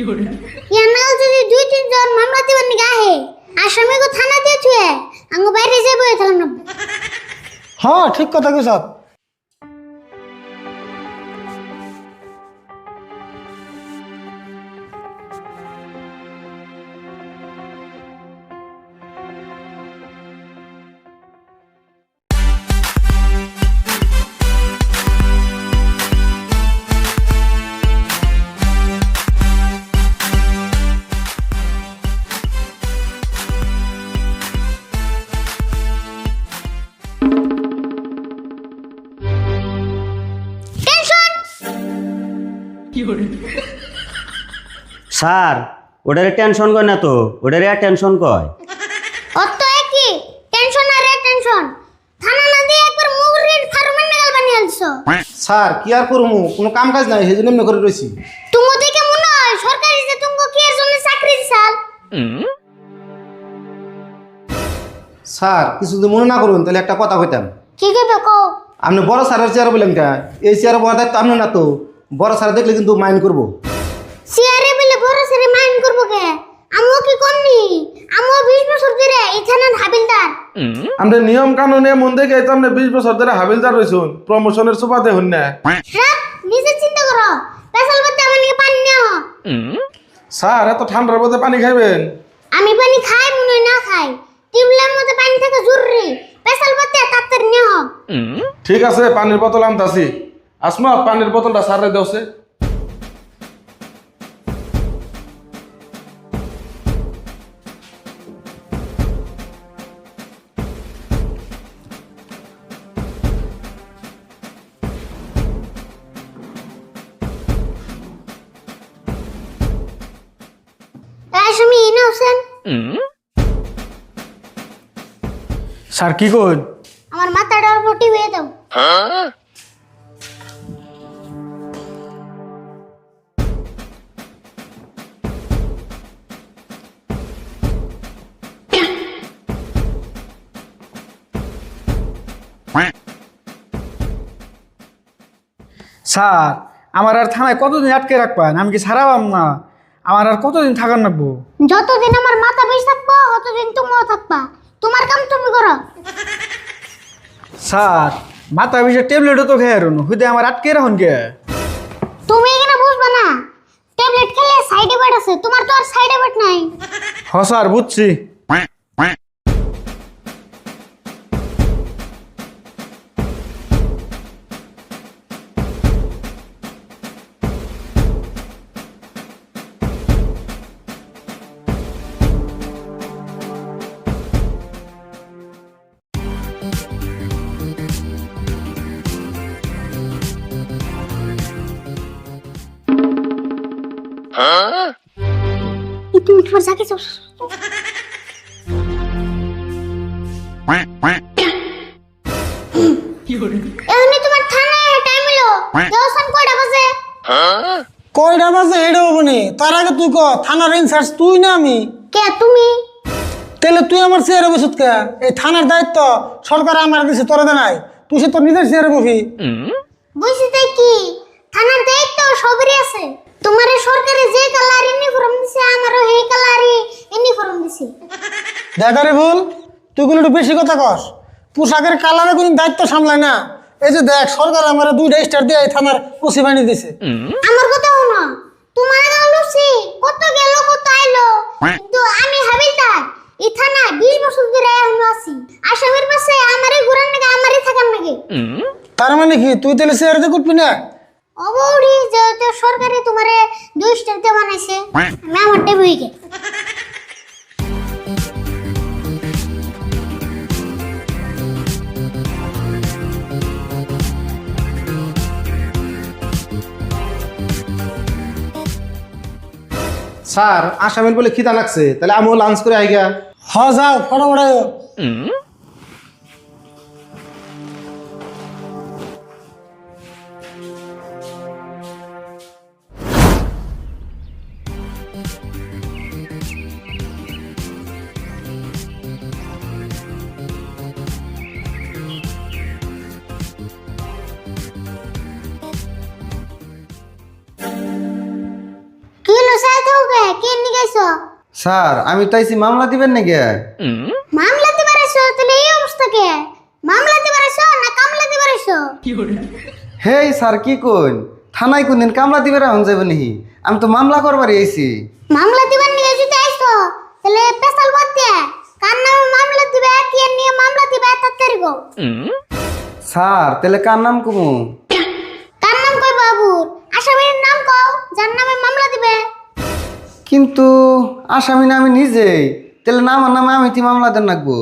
ইয়ানাল যদি 2-3 জন মামলা দিবেন নি গাহে আসামি কো থানা দিয়ে থুয়ে আঙ্গ বাইরে যাইবো এতলাম না। হ্যাঁ ঠিক কথা কইছ। স্যার ওটারে টেনশন কয় না তো, ওটারে আর টেনশন কয়। অত একই টেনশন আর টেনশন থানা না দিয়ে একবার মুগরির ফার্মের নাগাল বানিয়ে আলছো। স্যার কি আর করমু, কোনো কাম কাজ নাই, সেজন্য এমনি করে রইছি। তুমি দেখে মনে হয় সরকারি যে তুমি কি এর জন্য চাকরি দিছাল। স্যার কিছু যদি মনে না করুন তাহলে একটা কথা কইতাম। কি কইবে কও? আপনি বড় স্যারের চেয়ারে বললেন কে? এই চেয়ারে বড় দায়িত্ব আপনি না তো, বড় স্যার দেখলে কিন্তু মাইন্ড করবো। সিআরে বলে বড় সেরে মাইন্ড করব কে? আমও কি কমনি, আমও 20 বছর ধরে এই থানার হাবিলদার। আমরা নিয়ম কানুনে মন দেখে এই আমরা 20 বছর ধরে হাবিলদার রইছুন, প্রমোশনের সুবাদে হন না। রাত নিজে চিন্তা করো, পেছাল করতে আমার নিকে পানি নাও। স্যার এত ঠান্ডার মধ্যে পানি খাইবেন? আমি পানি খাই মনে না খাই, টিউবলার মধ্যে পানি থাকা জরুরি। পেছাল করতে তাড়াতাড়ি নাও। ঠিক আছে পানির বোতল আনতাছি। আসমা পানির বোতলটা স্যারে দেওছে। আসামি ইনোসেন্ট। স্যার কি কইন? আমার মাথাটার পটি হয়ে দাও। স্যার আমার আর থানায় কতদিন আটকে রাখবেন? আমি কি ছাড়াবাম না? আমার আর কতদিন থাকার লাগবো? যতদিন আমার মাথা বেশ থাকবো ততদিন তুমিও থাকবা। তোমার কাম তুমি করো। স্যার মাথা বিষে ট্যাবলেটও তো খেয়ে রুন, হুদে আমার আটকে রাখুন কে? তুমি এখানে বুঝবা না, ট্যাবলেট খেলে সাইড এফেক্ট আছে, তোমার তো আর সাইড এফেক্ট নাই। হ স্যার বুঝছি। তুমি তোমার যাকে চাও। এমনি তোমার থানায় টাইম হলো, দেওসান কয়টা বাজে? কয়টা বাজে হেডে হবনি, তার আগে তুই ক থানার ইনচার্জ তুই না আমি? কে তুমি? তাহলে তুই আমার চেয়ারে বসুত কে? এই থানার দায়িত্ব সরকার আমার দিছে, তোরা দে নাই, তুই সে তোর নিজের চেয়ারে বসি। বুঝছি তাই কি, থানার দায়িত্ব সবারই আছে। তোমার সরকারে যে কালার ইউনিফর্ম দিছে আমারও সেই কালারই ইউনিফর্ম দিছে। দেখারে ভুল, তুই গুলো একটু বেশি কথা কস। পোশাকের কালারে কোনো দায়িত্ব সামলায় না। এই যে দেখ সরকার আমার 2টা স্টার দিয়ে এই থানার ওসি বানিয়ে দিছে। আমার কথা শোনো, তোমার গাল লুচি কত গেল কত আইলো, কিন্তু আমি হাবিলদার এই থানা 20 বছর ধরে এখনো আছি। আসামের পাশে আমারই ঘুরান নাকি আমারই থাকার নাকি? তার মানে কি তুই তাহলে চেয়ারে দিয়ে উঠবি না? অবৌড়ি যে সরকারে তোমারে 2 স্টার দিয়ে বানাইছে, আমি আমারটাই বইকে। স্যার আসামের বলে খিদা লাগছে, তাহলে আমিও লাঞ্চ করে আই গিয়া। হ যাও ফটাফট। কি হলো সাথে কি এমনি গাইছো? স্যার আমি তাইছি মামলা দিবেন নাকি? মামলা দিবার আইছো? তাহলে এই অবস্থা কে? মামলা দিবার আইছো না কামলা দিবার আইছো? হেই স্যার কি কইন, থানায় কোনদিন কামলা দিবে রাখুন যাবে নাকি? আমি তো মামলা করবারই আইছি। মামলা দিবার নিয়ে যদি আইছো তাহলে পেশাল বাদ দিয়ে কার নামে মামলা দিবে, কি এর নিয়ে মামলা দিবে তাড়াতাড়ি গো। স্যার তাহলে কার নাম কমু? কার নাম কই বাবুর? আসামির নাম কও যার নামে মামলা দিবে। কিন্তু আসামি না আমি নিজেই, তাহলে না আমার নামে আমি কি মামলা দেন রাখবো?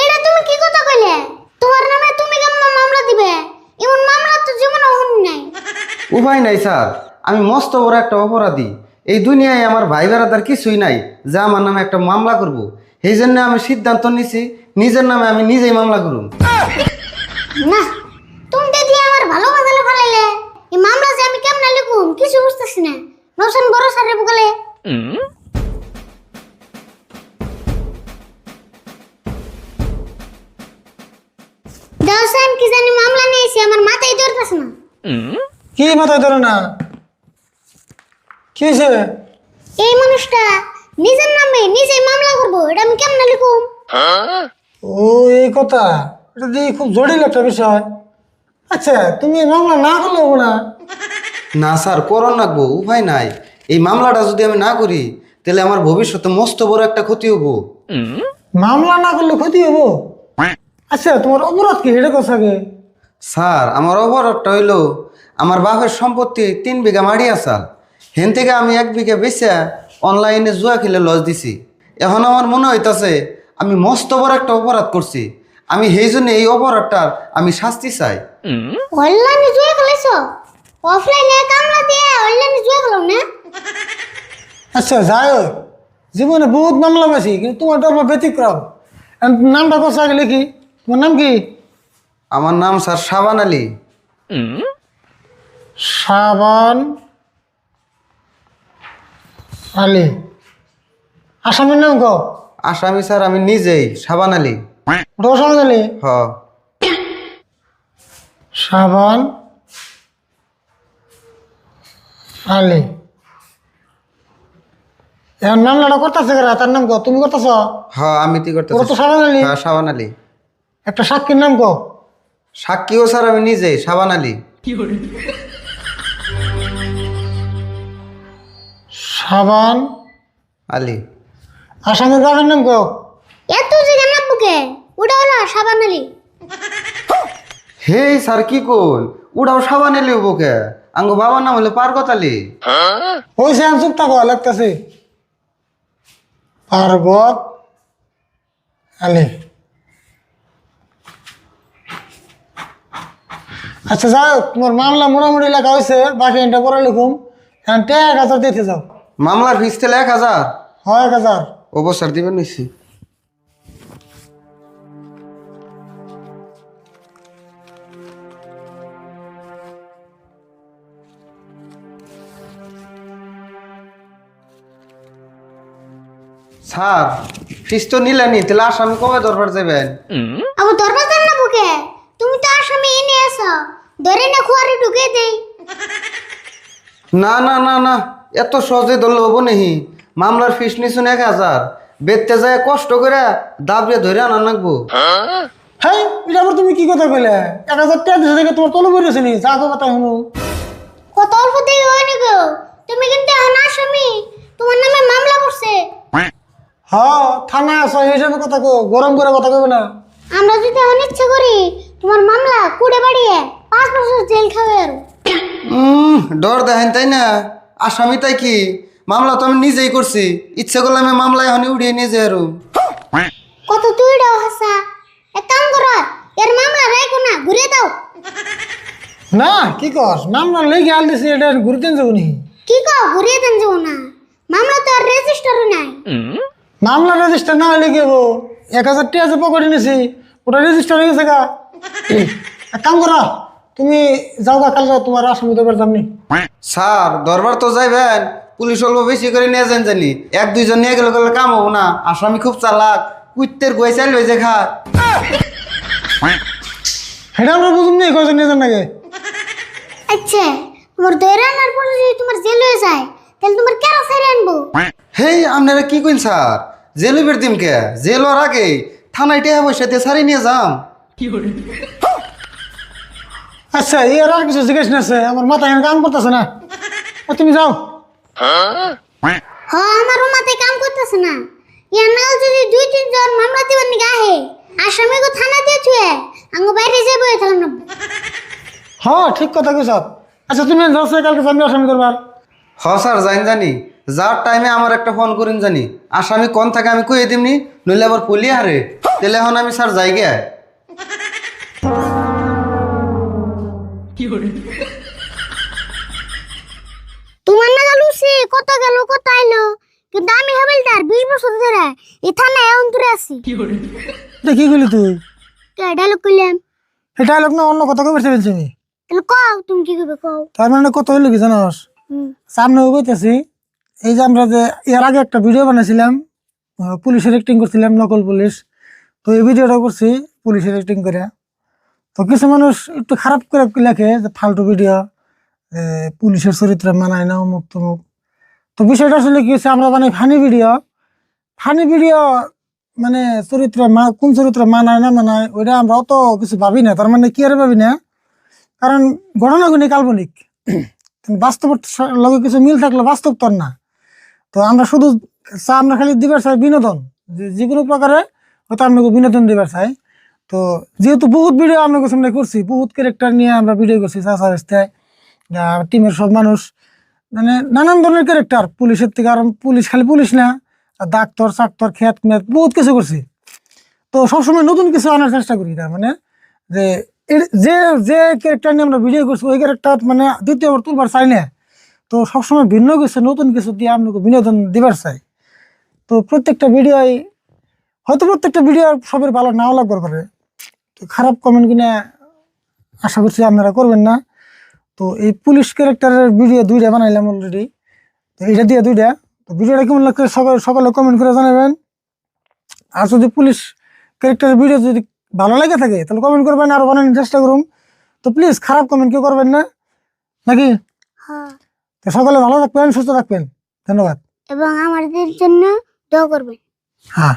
এটা তুমি কি কথা কইলে? তোমার নামে তুমি কেমন মামলা দিবে? এমন মামলা তো জীবনে হয়নি নাই। উপায় নাই স্যার, আমি মস্ত বড় একটা অপরাধী। এই দুনিয়ায় আমার ভাই বেড়াদার কিছুই নাই যা আমার নামে একটা মামলা করব। এই জন্য আমি সিদ্ধান্ত নিছি নিজের নামে আমি নিজেই মামলা করব। না, তুমি যদি আমার ভালো বাজালে ফালাইলে এই মামলা যে আমি কেমনে লিখুম কিছু বুঝতেছি না। নৌসান বড় সারে বলে দৌসান কি জানি মামলা নিয়েছি, আমার মাথায় ধরতেছে না। কি মাথায় ধরে না? কি হয়েছে? এই মানুষটা নিজের নামে নিজেই মামলা করবো, এটা আমি কেমনে লিখুম? ও এই কথা, এটা দিয়ে খুব জটিল একটা বিষয়। আচ্ছা তুমি মামলা না করলে হবো না? না স্যার করন রাখবো, উপায় নাই। এই মামলাটা যদি আমি না করি তাহলে আমার ভবিষ্যতে মস্ত বড় একটা ক্ষতি হবো। মামলা না করলে ক্ষতি হবো? আচ্ছা তোমার অপরাধ কি এটা কথা কে? স্যার আমার অপরাধটা হইলো আমার বাপের সম্পত্তি 3 বিঘা মাড়ি আসাল, হেন থেকে আমি 1 বিঘা বেচা অনলাইনে জুয়া খেলে লস দিছি। এখন আমার মনে হইতাছে আমি মস্ত বড় একটা অপরাধ করছি। আমি সেই জন্য এই অপরাধটার আমি শাস্তি চাই। অনলাইনে জুয়া খেলেছো? অফলাইনে কামলা দিয়ে অনলাইনে জুয়া খেলো না? আচ্ছা যাই হোক, জীবনে বহুত মামলা পাইছি কিন্তু তোমার তো আমার ব্যতিক্রম। নামটা কথা আগে লিখি, তোমার নাম কি? আমার নাম স্যার শাবান আলী। শাবান আলী। আসামির নাম কো? আসামি স্যার আমি নিজেই শাবান আলী। ওটাও শাবান আলী? হ। শাবান আলী। এখন মামলাটা করতেছে কারা? তার নাম কো? তুমি করতেছ? হ আমি কি ওরা তো করতেছি? শাবান আলী। হ্যাঁ শাবান আলী। একটা সাক্ষীর নাম কো? সাক্ষীও স্যার আমি নিজেই শাবান আলী। শাবান আলী। আসামির বাবার নাম কো? এত জায়গা না বুকে ওটা হলো সাবান আলী। হেই স্যার কি কোন, উড়াও শাবান আলী হবো কে? আঙ্গ বাবার নাম হলো পার্বত আলী। ওই সে চুপ থাকো, লাগতেছে পার্বত আলী। আচ্ছা যাও, তোমার মামলা মোটামুটি লেখা হয়েছে, বাকি এটা পরে লিখুম। এখন 1000 দিতে যাও। মামলার ফিস তাহলে 1000? হয় 1000। অবসর দিবেন নিশ্চি। স্যার ফিস তো নিলেনি, তাহলে আসামি কবে দরবার যাবেন? আবার দরবার দেন না বুকে, তুমি তো আসামি এনে আসো, ধরে না খুয়ারে ঢুকে দেই। না না না না, এত সহজে ধরলে হবো নাহি। মামলার ফিস নিছুন 1000, বেচতে যায় কষ্ট করে দাবড়ে ধরে আনা লাগবো। হ্যাঁ, এটা আবার তুমি কি কথা কইলে? 1000 টাকা দিছে দেখে তোমার তলব বেরিয়েছে নি? যা তো কথা শুনো। কত অল্প দিয়ে হয়নি গো, তুমি কিন্তু এখন আসামি, তোমার নামে মামলা করছে। হ্যাঁ, থানা আছো হিসাবে কথা কো, গরম করে কথা কইবে না। আমরা যদি এখন ইচ্ছে করি তোমার মামলা কুড়ে বাড়িয়ে 5 বছর জেল খাবে আর। ডর দেখেন তাই না? আসামি তাই কি, মামলা তো আমি নিজেই করছি, ইচ্ছে করলে আমি মামলা এখন উড়িয়ে নিয়ে যাই আরো। কত তুই দাও হাসা, এক কাম করো এর মামলা রাখো না, ঘুরে দাও। না কি কস, মামলা লেগে আল দিছি, এটা ঘুরতেন যাবো নি? কি কও ঘুরিয়ে দেন যাবো না, মামলা তো আর রেজিস্টারও নাই। মামলা রেজিস্টার না হলে কি হবো? 1000 টাকা যে পকেটে নিছি ওটা রেজিস্টার হয়ে গেছে গা। এক কাম করো, তুমি যাও গা, কাল যাও, তোমার আসামি দরবার যাবনি। স্যার দরবার তো যাইবেন, পুলিশ অল্প বেশি করে নিয়ে যান জানি, 1-2 জন নিয়ে গেলে গেলে কাম হবো না। আসামি খুব চালাক, কুত্তের গোয় চাইল হয়ে যে খা। সেটা আমরা বুঝুন নি কয়জন নিয়ে যান নাকি? আচ্ছা তোমার দৈরা আনার পরে যদি তোমার জেল হয়ে যায় তাহলে তোমার কেন ছেড়ে আনবো? হেই আপনারা কি কইন স্যার, জেলে বের দিম কে? জেল হওয়ার আগে থানায় টেহা পয়সা দিয়ে সারি নিয়ে যাম। আচ্ছা এর আর কিছু জিজ্ঞেস না আছে, আমার মাথা এখানে কাম করতেছে না। তুমি যাও। আমার মাথায় কাম করতেছে না। ইয়ার নাও যদি 2-3 জন মামলা দিবার নিকে আহে, আসামি গো থানা দিয়ে থুয়ে আঙ্গ বাইরে যাবো থাকুন না। হ্যাঁ ঠিক কথা কইছ। আচ্ছা তুমি যাও কালকে সামনে আসামি করবার। স্যার জানি যার টাইমে আমার একটা ফোন করিন জানি, আসামি কোন থাকে আমি কইয়ে দিমনি, নইলে আবার পুলিয়া হারে। তাহলে এখন আমি স্যার যাই গে। তোমার না লুসি কত গেল কত আইলো, কিন্তু আমি হাবিলদার 20 বছর ধরে এই থানায় অন্তরে আছি। এটা কি কইলি তুই? কে ডায়লগ কইলাম? এটা লোক না অন্য কথা কইতে ফেলছি আমি। তাহলে কও তুমি কি কইবে কও। তার মানে কত হইলো কি জানোস? সামনে বইতেছি এই যে আমরা যে এর আগে একটা ভিডিও বানাইছিলাম, পুলিশের অ্যাক্টিং করছিলাম, নকল পুলিশ। তো এই ভিডিওটা করছি পুলিশের অ্যাক্টিং করে। তো কিছু মানুষ একটু খারাপ করে লেখে যে ফালতু ভিডিও, পুলিশের চরিত্র মানায় না, অমুক তমুক। তো বিষয়টা আসলে কি হচ্ছে, আমরা বানাই ফানি ভিডিও। ফানি ভিডিও মানে চরিত্র কোন চরিত্র মানায় না মানায় ওইটা আমরা অত কিছু ভাবি না। তার মানে কি আর ভাবি না, কারণ ঘটনাগুলি কাল্পনিক, বাস্তব লগে কিছু মিল থাকলে বাস্তব তো না। তো আমরা শুধু আমরা খালি দিবার চাই বিনোদন, যে কোনো প্রকারে হয়তো আপনাকে বিনোদন দিবার চাই। তো যেহেতু বহুত ভিডিও আপনাকে সামনে করছি, বহুত ক্যারেক্টার নিয়ে আমরা ভিডিও করছি, চাষা রাস্তায় টিমের সব মানুষ, মানে নানান ধরনের ক্যারেক্টার পুলিশের থেকে। কারণ পুলিশ খালি পুলিশ না, ডাক্তার চাক্তর খেত মেত বহুত কিছু করছি। তো সবসময় নতুন কিছু আনার চেষ্টা করি। তার মানে যে যে যে ক্যারেক্টার নিয়ে আমরা ভিডিও করছি ওই ক্যারেক্টার মানে দ্বিতীয়বার তুলবার চাই না। তো সবসময় ভিন্ন কিছু নতুন কিছু দিয়ে আপনাকে বিনোদন দিবার চাই। তো প্রত্যেকটা ভিডিও হয়তো প্রত্যেকটা ভিডিও সবের ভালো নাও লাগবার পারে। তো খারাপ কমেন্ট কিনে আশা করছি আপনারা করবেন না। তো এই পুলিশ ক্যারেক্টারের ভিডিও 2টা বানাইলাম অলরেডি। তো এইটা দিয়ে 2টা। তো ভিডিওটা কেমন লাগছে সকালে কমেন্ট করে জানাবেন। আর যদি পুলিশ ক্যারেক্টারের ভিডিও যদি ভালো লাগে থাকে তাহলে কমেন্ট করবেন, আরো বানানোর চেষ্টা করুন। তো প্লিজ খারাপ কমেন্ট কেউ করবেন না, নাকি? হ্যাঁ, তো সকলে ভালো থাকবেন, সুস্থ থাকবেন। ধন্যবাদ। এবং আমাদের জন্য দোয়া করবেন। হ্যাঁ।